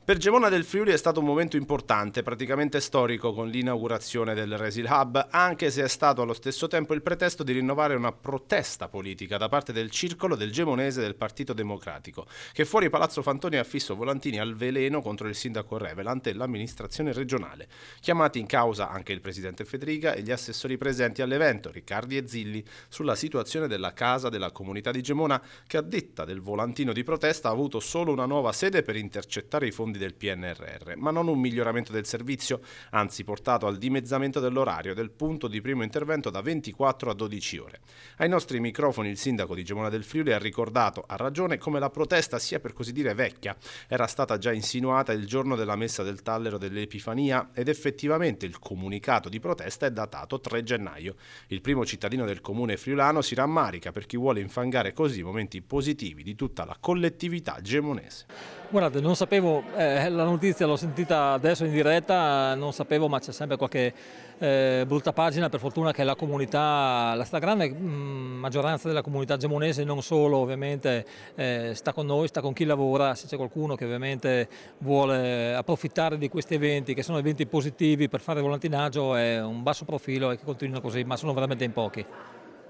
Per Gemona del Friuli è stato un momento importante, praticamente storico, con l'inaugurazione del Resil Hub, anche se è stato allo stesso tempo il pretesto di rinnovare una protesta politica da parte del circolo del Gemonese del Partito Democratico, che fuori Palazzo Fantoni ha affisso volantini al veleno contro il sindaco Revelant e l'amministrazione regionale. Chiamati in causa anche il presidente Federica e gli assessori presenti all'evento, Riccardi e Zilli, sulla situazione della casa della comunità di Gemona, che a detta del volantino di protesta ha avuto solo una nuova sede per intercettare i fondi del PNRR, ma non un miglioramento del servizio, anzi portato al dimezzamento dell'orario del punto di primo intervento da 24 a 12 ore. Ai nostri microfoni il sindaco di Gemona del Friuli ha ricordato, a ragione, come la protesta sia per così dire vecchia. Era stata già insinuata il giorno della messa del tallero dell'Epifania ed effettivamente il comunicato di protesta è datato 3 gennaio. Il primo cittadino del comune friulano si rammarica per chi vuole infangare così i momenti positivi di tutta la collettività gemonese. Guardate, non sapevo, la notizia l'ho sentita adesso in diretta, non sapevo, ma c'è sempre qualche brutta pagina. Per fortuna che la comunità, la stragrande maggioranza della comunità gemonese, non solo ovviamente, sta con noi, sta con chi lavora. Se c'è qualcuno che ovviamente vuole approfittare di questi eventi, che sono eventi positivi per fare volantinaggio, è un basso profilo e che continuino così, ma sono veramente in pochi.